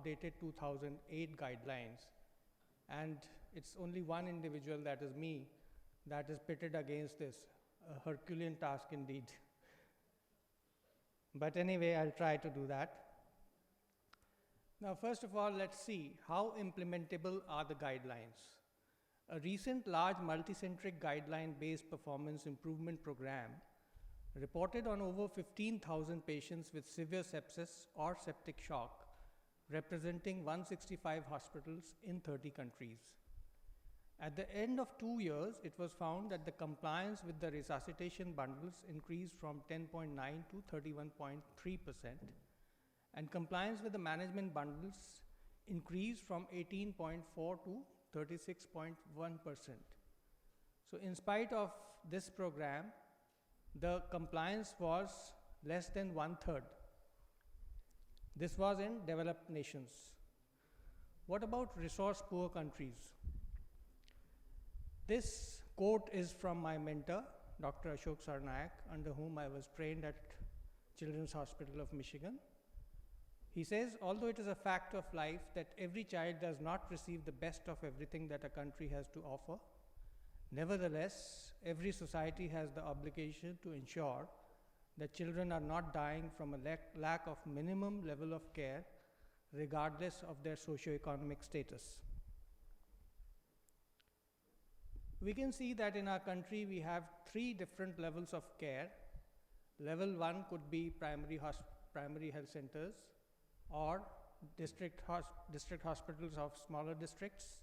updated 2008 guidelines. And it's only one individual, that is me, that is pitted against this, a Herculean task indeed. But anyway, I'll try to do that. Now, first of all, let's see how implementable are the guidelines. A recent large multicentric guideline-based performance improvement program reported on over 15,000 patients with severe sepsis or septic shock, representing 165 hospitals in 30 countries. At the end of 2 years, it was found that the compliance with the resuscitation bundles increased from 10.9 to 31.3%, and compliance with the management bundles increased from 18.4 to 36.1%. So in spite of this program, the compliance was less than 1/3. This was in developed nations. What about resource poor countries? This quote is from my mentor, Dr. Ashok Sarnaik, under whom I was trained at Children's Hospital of Michigan. He says, although it is a fact of life that every child does not receive the best of everything that a country has to offer, nevertheless, every society has the obligation to ensure that children are not dying from a lack of minimum level of care, regardless of their socioeconomic status. We can see that in our country we have 3 different levels of care. Level 1 could be primary health centers or district hospitals of smaller districts.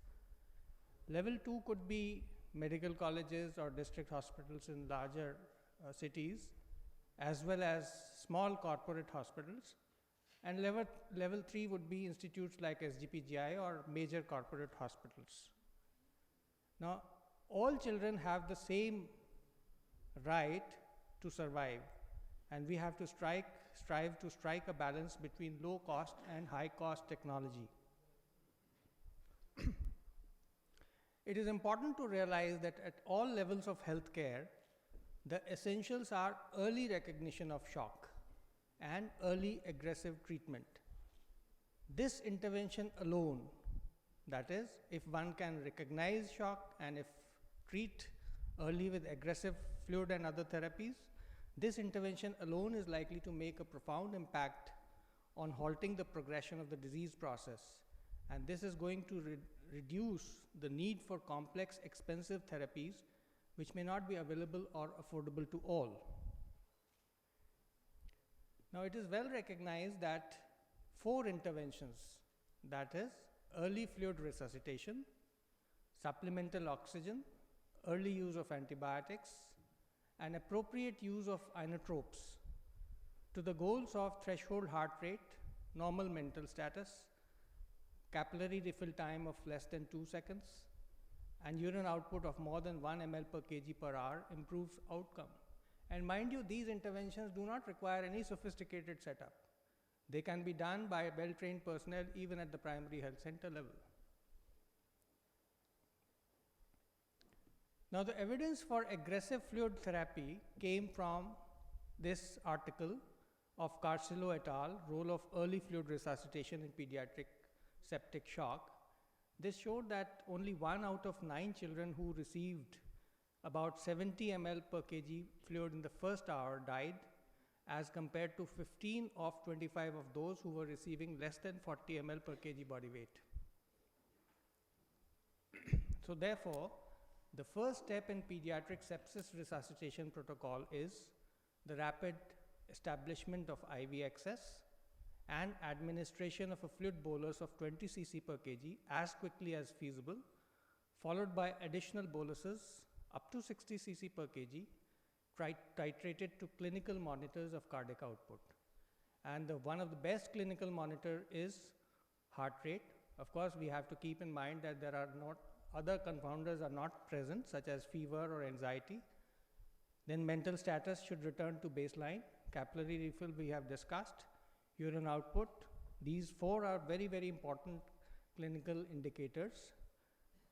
Level 2 could be medical colleges or district hospitals in larger cities, as well as small corporate hospitals. And level 3 would be institutes like SGPGI or major corporate hospitals. Now, all children have the same right to survive, and we have to strive to strike a balance between low cost and high cost technology. It is important to realize that at all levels of healthcare, the essentials are early recognition of shock and early aggressive treatment. This intervention alone, that is, if one can recognize shock and if treat early with aggressive fluid and other therapies, this intervention alone is likely to make a profound impact on halting the progression of the disease process. And this is going to reduce the need for complex, expensive therapies which may not be available or affordable to all. Now, it is well recognized that 4 interventions, that is, early fluid resuscitation, supplemental oxygen, early use of antibiotics, and appropriate use of inotropes to the goals of threshold heart rate, normal mental status, capillary refill time of less than 2 seconds, and urine output of more than 1 ml per kg per hour improves outcome. And mind you, these interventions do not require any sophisticated setup. They can be done by well-trained personnel even at the primary health center level. Now, the evidence for aggressive fluid therapy came from this article of Carcillo et al., role of early fluid resuscitation in pediatric septic shock. This showed that only 1 out of 9 children who received about 70 ml per kg fluid in the first hour died, as compared to 15 of 25 of those who were receiving less than 40 ml per kg body weight. So therefore, the first step in pediatric sepsis resuscitation protocol is the rapid establishment of IV access and administration of a fluid bolus of 20 cc per kg as quickly as feasible, followed by additional boluses up to 60 cc per kg titrated to clinical monitors of cardiac output. And one of the best clinical monitor is heart rate. Of course, we have to keep in mind that there are not other confounders are not present, such as fever or anxiety. Then mental status should return to baseline. Capillary refill we have discussed. Urine output. These 4 are very, very important clinical indicators.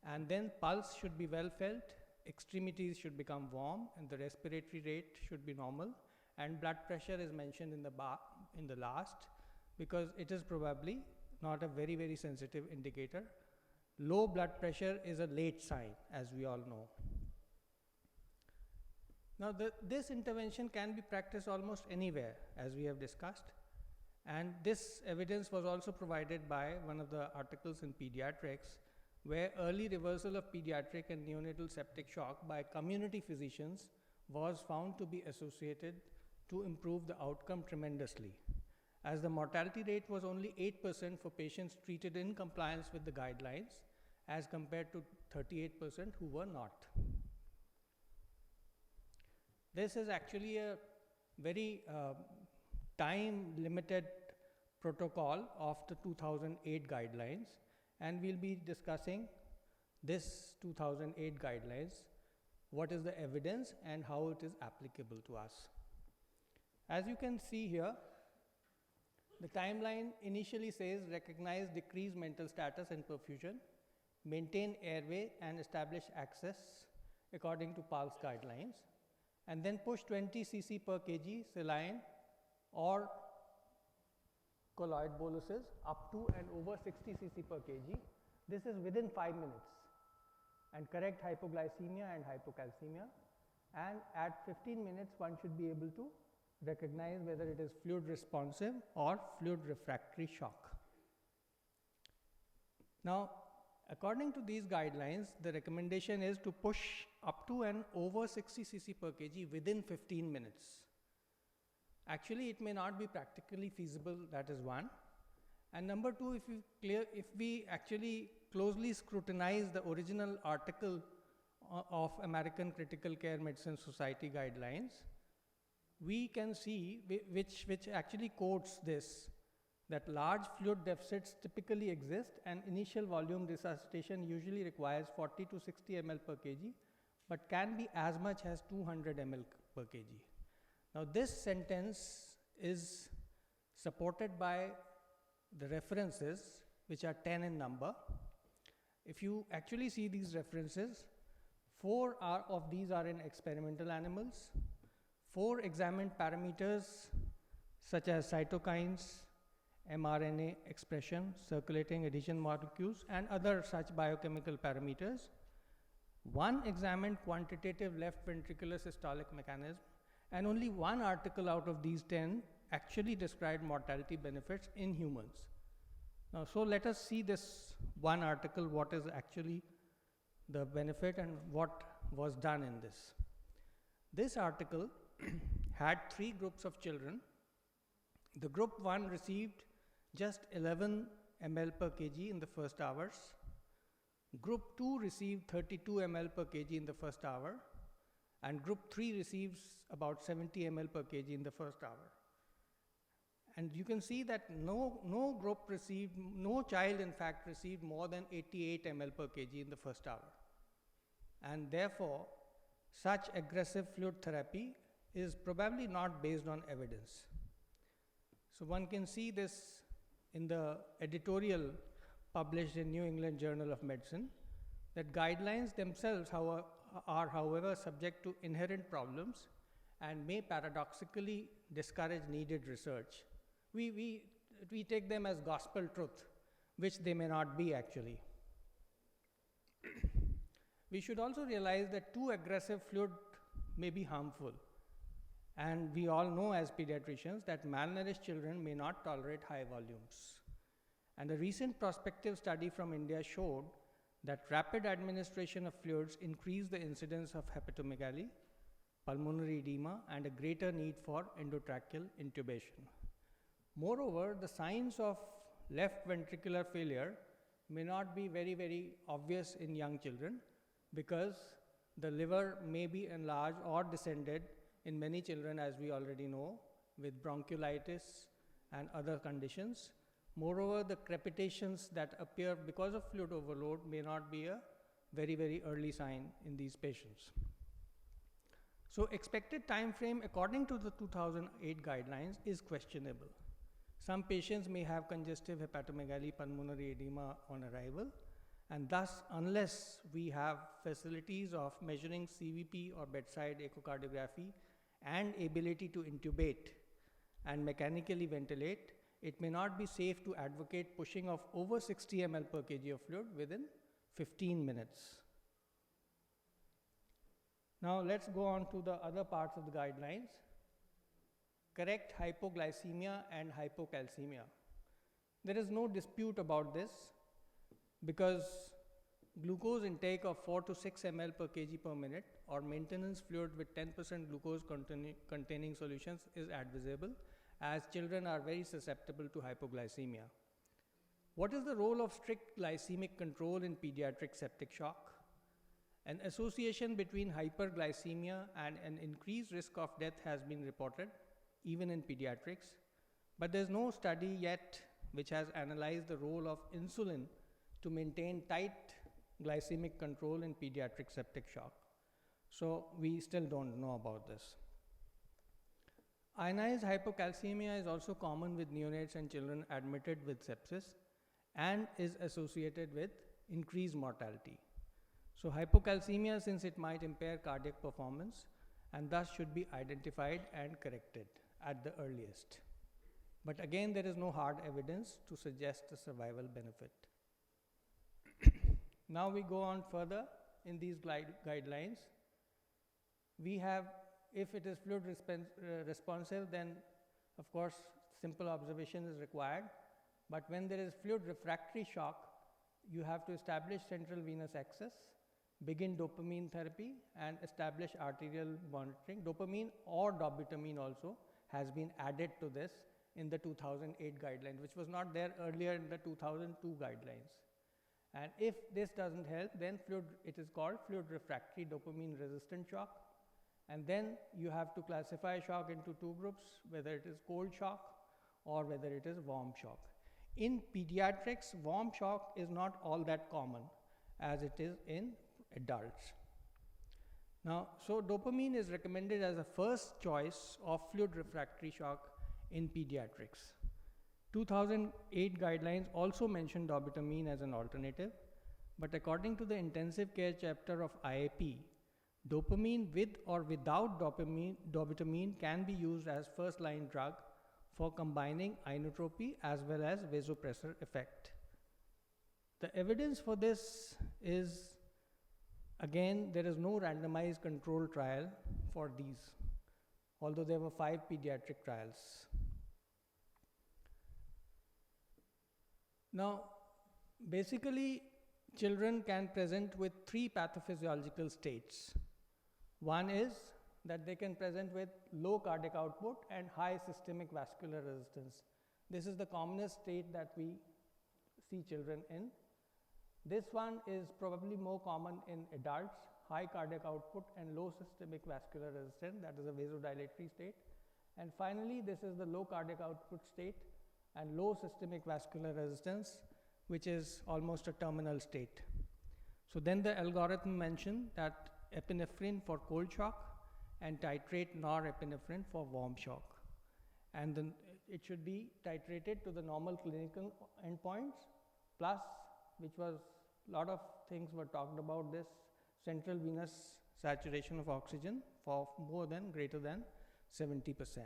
And then pulse should be well felt. Extremities should become warm, and the respiratory rate should be normal. And blood pressure is mentioned in the last, because it is probably not a very, very sensitive indicator. Low blood pressure is a late sign, as we all know. Now, this intervention can be practiced almost anywhere, as we have discussed. And this evidence was also provided by one of the articles in Pediatrics, where early reversal of pediatric and neonatal septic shock by community physicians was found to be associated to improve the outcome tremendously, as the mortality rate was only 8% for patients treated in compliance with the guidelines, as compared to 38% who were not. This is actually a very time-limited protocol of the 2008 guidelines, and we'll be discussing this 2008 guidelines, what is the evidence and how it is applicable to us. As you can see here, the timeline initially says recognize decreased mental status and perfusion, maintain airway and establish access according to PULSE guidelines, and then push 20 cc per kg saline or colloid boluses up to and over 60 cc per kg. This is within 5 minutes, and correct hypoglycemia and hypocalcemia. And at 15 minutes, one should be able to recognize whether it is fluid responsive or fluid refractory shock. Now, according to these guidelines, the recommendation is to push up to and over 60 cc per kg within 15 minutes. Actually, it may not be practically feasible, that is one. And number two, if we actually closely scrutinize the original article of American Critical Care Medicine Society guidelines, we can see, which actually quotes this, that large fluid deficits typically exist and initial volume resuscitation usually requires 40 to 60 ml per kg, but can be as much as 200 ml per kg. Now, this sentence is supported by the references, which are 10 in number. If you actually see these references, 4 of these are in experimental animals. 4 examined parameters such as cytokines, mRNA expression, circulating adhesion molecules, and other such biochemical parameters. 1 examined quantitative left ventricular systolic mechanism, and only 1 article out of these 10 actually described mortality benefits in humans. Now, so let us see this 1 article, what is actually the benefit and what was done in this. This article had 3 groups of children. The group 1 received just 11 ml per kg in the first hours. Group 2 received 32 ml per kg in the first hour, and group 3 receives about 70 ml per kg in the first hour. And you can see that no group received, no child in fact received more than 88 ml per kg in the first hour. And therefore, such aggressive fluid therapy is probably not based on evidence. So one can see this in the editorial published in New England Journal of Medicine, that guidelines themselves are however subject to inherent problems and may paradoxically discourage needed research. We take them as gospel truth, which they may not be actually. We should also realize that too aggressive fluid may be harmful. And we all know as pediatricians that malnourished children may not tolerate high volumes. And a recent prospective study from India showed that rapid administration of fluids increased the incidence of hepatomegaly, pulmonary edema, and a greater need for endotracheal intubation. Moreover, the signs of left ventricular failure may not be very, very obvious in young children, because the liver may be enlarged or distended in many children, as we already know, with bronchiolitis and other conditions. Moreover, the crepitations that appear because of fluid overload may not be a very, very early sign in these patients. So expected time frame according to the 2008 guidelines is questionable. Some patients may have congestive hepatomegaly, pulmonary edema on arrival, and thus unless we have facilities of measuring CVP or bedside echocardiography and ability to intubate and mechanically ventilate, it may not be safe to advocate pushing of over 60 ml per kg of fluid within 15 minutes. Now let's go on to the other parts of the guidelines. Correct hypoglycemia and hypocalcemia. There is no dispute about this because glucose intake of 4 to 6 ml per kg per minute or maintenance fluid with 10% glucose containing solutions is advisable, as children are very susceptible to hypoglycemia. What is the role of strict glycemic control in pediatric septic shock? An association between hyperglycemia and an increased risk of death has been reported, even in pediatrics, but there's no study yet which has analyzed the role of insulin to maintain tight glycemic control in pediatric septic shock. So we still don't know about this. Ionized hypocalcemia is also common with neonates and children admitted with sepsis and is associated with increased mortality. So hypocalcemia, since it might impair cardiac performance, and thus should be identified and corrected at the earliest. But again, there is no hard evidence to suggest a survival benefit. Now we go on further in these guidelines. We have, if it is fluid responsive, then of course simple observation is required. But when there is fluid refractory shock, you have to establish central venous access, begin dopamine therapy, and establish arterial monitoring. Dopamine or dobutamine also has been added to this in the 2008 guidelines, which was not there earlier in the 2002 guidelines. And if this doesn't help, then it is called fluid refractory dopamine resistant shock. And then you have to classify shock into two groups, whether it is cold shock or whether it is warm shock. In pediatrics, warm shock is not all that common as it is in adults. Now, so dopamine is recommended as a first choice of fluid refractory shock in pediatrics. 2008 guidelines also mentioned dobutamine as an alternative, but according to the intensive care chapter of IAP, dopamine with or without dobutamine can be used as first-line drug for combining inotropy as well as vasopressor effect. The evidence for this is, again, there is no randomized control trial for these, although there were 5 pediatric trials. Now, basically, children can present with 3 pathophysiological states. One is that they can present with low cardiac output and high systemic vascular resistance. This is the commonest state that we see children in. This one is probably more common in adults, high cardiac output and low systemic vascular resistance, that is a vasodilatory state. And finally, this is the low cardiac output state and low systemic vascular resistance, which is almost a terminal state. So then the algorithm mentioned that epinephrine for cold shock and titrate norepinephrine for warm shock. And then it should be titrated to the normal clinical endpoints, plus, which was a lot of things were talked about this, central venous saturation of oxygen for greater than 70%.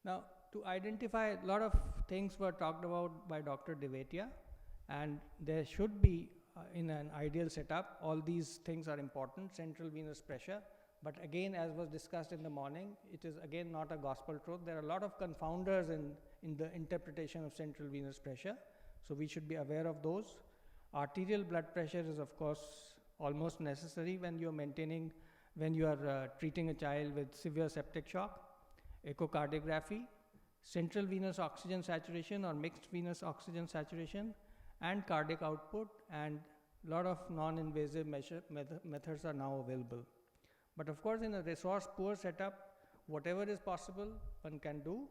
Now, to identify, a lot of things were talked about by Dr. Devetia, and there should be, in an ideal setup, all these things are important, central venous pressure, but again, as was discussed in the morning, it is again not a gospel truth. There are a lot of confounders in the interpretation of central venous pressure, so we should be aware of those. Arterial blood pressure is, of course, almost necessary when you are treating a child with severe septic shock. Echocardiography, central venous oxygen saturation or mixed venous oxygen saturation, and cardiac output, and a lot of non-invasive methods are now available. But of course, in a resource-poor setup, whatever is possible, one can do.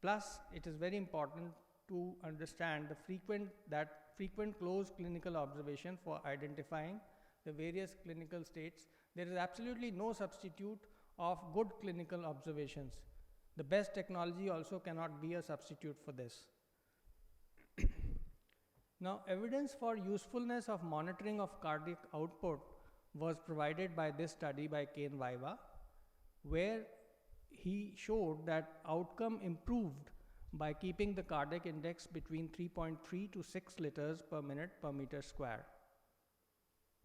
Plus, it is very important to understand the frequent close clinical observation for identifying the various clinical states. There is absolutely no substitute of good clinical observations. The best technology also cannot be a substitute for this. Now, evidence for usefulness of monitoring of cardiac output was provided by this study by Kane Vaiva, where he showed that outcome improved by keeping the cardiac index between 3.3 to 6 liters per minute per meter square.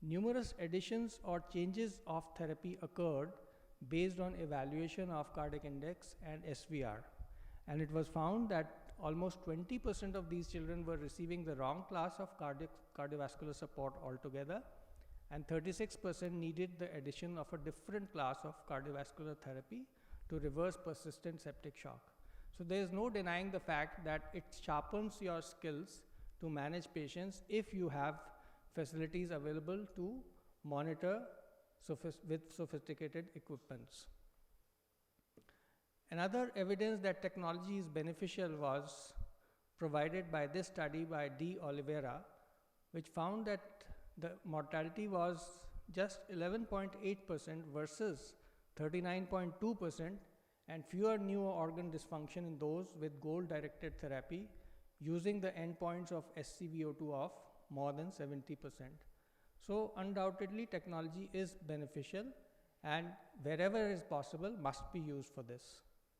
Numerous additions or changes of therapy occurred based on evaluation of cardiac index and SVR. And it was found that almost 20% of these children were receiving the wrong class of cardiovascular support altogether, and 36% needed the addition of a different class of cardiovascular therapy to reverse persistent septic shock. So there is no denying the fact that it sharpens your skills to manage patients if you have facilities available to monitor with sophisticated equipments. Another evidence that technology is beneficial was provided by this study by D. Oliveira, which found that the mortality was just 11.8% versus 39.2%, and fewer new organ dysfunction in those with goal-directed therapy using the endpoints of SCVO2 of more than 70%. So undoubtedly technology is beneficial, and wherever it is possible must be used for this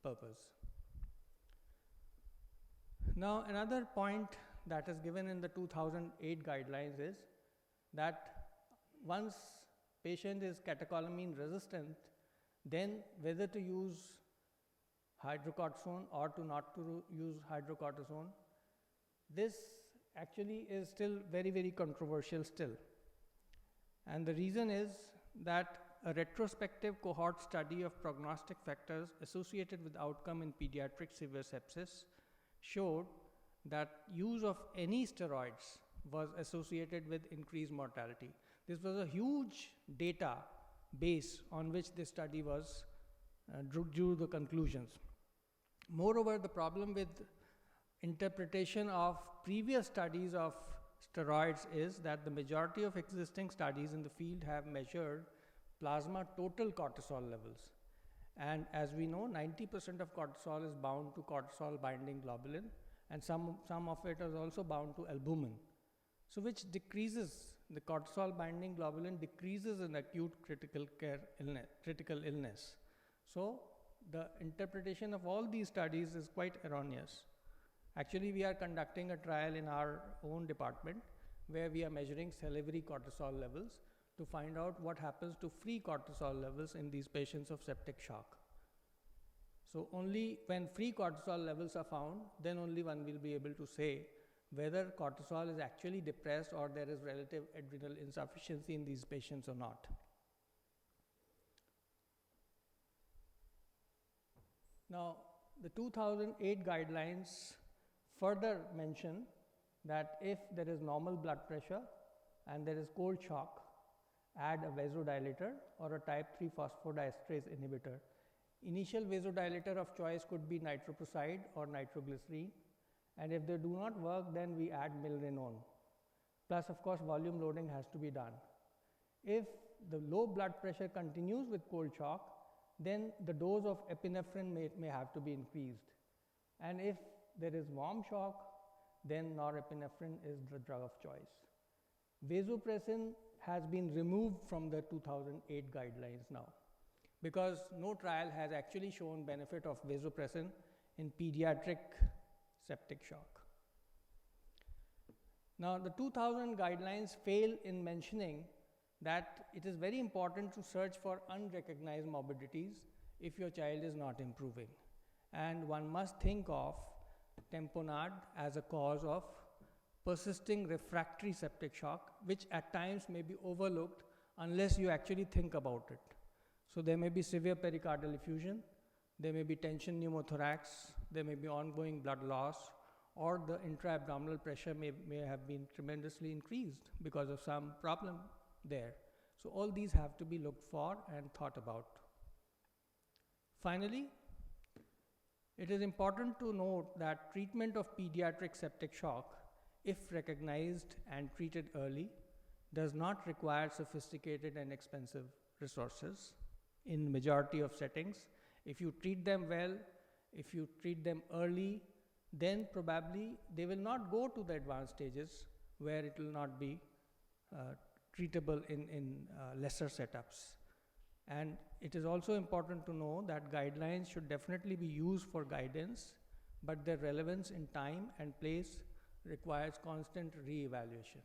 purpose. Now another point that is given in the 2008 guidelines is that once patient is catecholamine resistant, then whether to use hydrocortisone or to not to use hydrocortisone, this actually is still very, very controversial still. And the reason is that a retrospective cohort study of prognostic factors associated with outcome in pediatric severe sepsis showed that use of any steroids was associated with increased mortality. This was a huge data base on which this study was drew the conclusions. Moreover, the problem with interpretation of previous studies of steroids is that the majority of existing studies in the field have measured plasma total cortisol levels. And as we know, 90% of cortisol is bound to cortisol binding globulin, and some of it is also bound to albumin. So which decreases, the cortisol binding globulin decreases in acute critical illness. So the interpretation of all these studies is quite erroneous. Actually, we are conducting a trial in our own department where we are measuring salivary cortisol levels to find out what happens to free cortisol levels in these patients of septic shock. So only when free cortisol levels are found, then only one will be able to say whether cortisol is actually depressed or there is relative adrenal insufficiency in these patients or not. Now, the 2008 guidelines further mention that if there is normal blood pressure and there is cold shock, add a vasodilator or a type 3 phosphodiesterase inhibitor. Initial vasodilator of choice could be nitroprusside or nitroglycerine, and if they do not work, then we add milrinone. Plus, of course, volume loading has to be done. If the low blood pressure continues with cold shock, then the dose of epinephrine may have to be increased. And if there is warm shock, then norepinephrine is the drug of choice. Vasopressin has been removed from the 2008 guidelines now, because no trial has actually shown benefit of vasopressin in pediatric septic shock. Now, the 2000 guidelines fail in mentioning that it is very important to search for unrecognized morbidities if your child is not improving. And one must think of tamponade as a cause of persisting refractory septic shock, which at times may be overlooked unless you actually think about it. So there may be severe pericardial effusion, there may be tension pneumothorax, there may be ongoing blood loss, or the intra-abdominal pressure may have been tremendously increased because of some problem there. So all these have to be looked for and thought about. Finally, it is important to note that treatment of pediatric septic shock, if recognized and treated early, does not require sophisticated and expensive resources in majority of settings. If you treat them well, if you treat them early, then probably they will not go to the advanced stages where it will not be treatable in lesser setups. And it is also important to know that guidelines should definitely be used for guidance, but their relevance in time and place requires constant re-evaluation.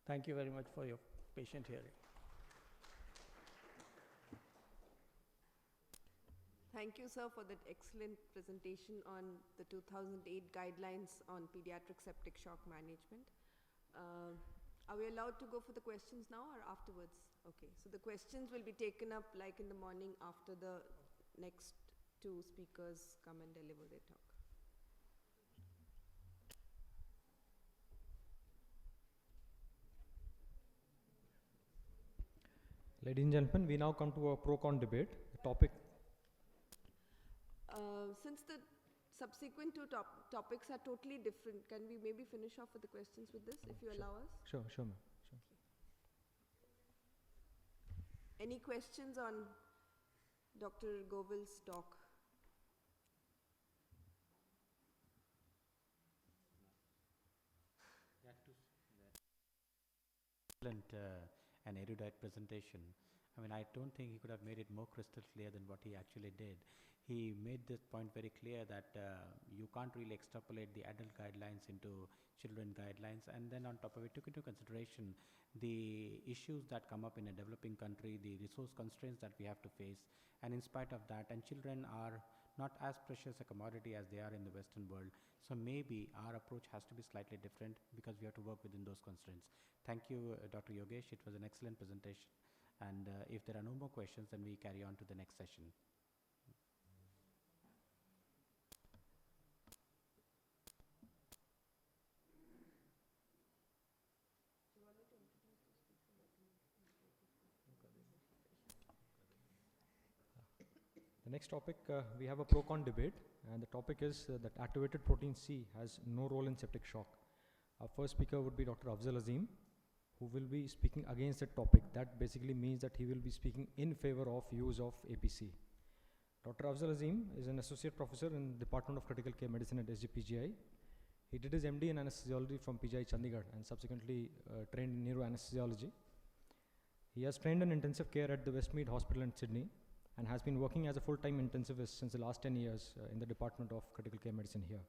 Thank you very much for your patient hearing. Thank you, sir, for that excellent presentation on the 2008 guidelines on pediatric septic shock management. Are we allowed to go for the questions now or afterwards? Okay, so the questions will be taken up like in the morning after the next two speakers come and deliver their talk. Ladies and gentlemen, we now come to a pro-con debate. The topic. Since the subsequent two topics are totally different, can we maybe finish off with the questions with this, if you allow us? Sure, ma'am. Sure. Okay. Any questions on Dr. Goville's talk? Excellent and erudite presentation. I mean, I don't think he could have made it more crystal clear than what he actually did. He made this point very clear that you can't really extrapolate the adult guidelines into children guidelines, and then on top of it took into consideration the issues that come up in a developing country, the resource constraints that we have to face, and in spite of that, and children are not as precious a commodity as they are in the Western world. So maybe our approach has to be slightly different because we have to work within those constraints. Thank you, Dr. Yogesh. It was an excellent presentation. And if there are no more questions, then we carry on to the next session. The next topic, we have a pro-con debate, and the topic is that activated protein C has no role in septic shock. Our first speaker would be Dr. Afzal Azim, who will be speaking against that topic. That basically means that he will be speaking in favor of use of APC. Dr. Afzal Azim is an associate professor in Department of Critical Care Medicine at SGPGI. He did his MD in anesthesiology from PGI Chandigarh and subsequently trained in neuroanesthesiology. He has trained in intensive care at the Westmead Hospital in Sydney and has been working as a full-time intensivist since the last 10 years in the Department of Critical Care Medicine here.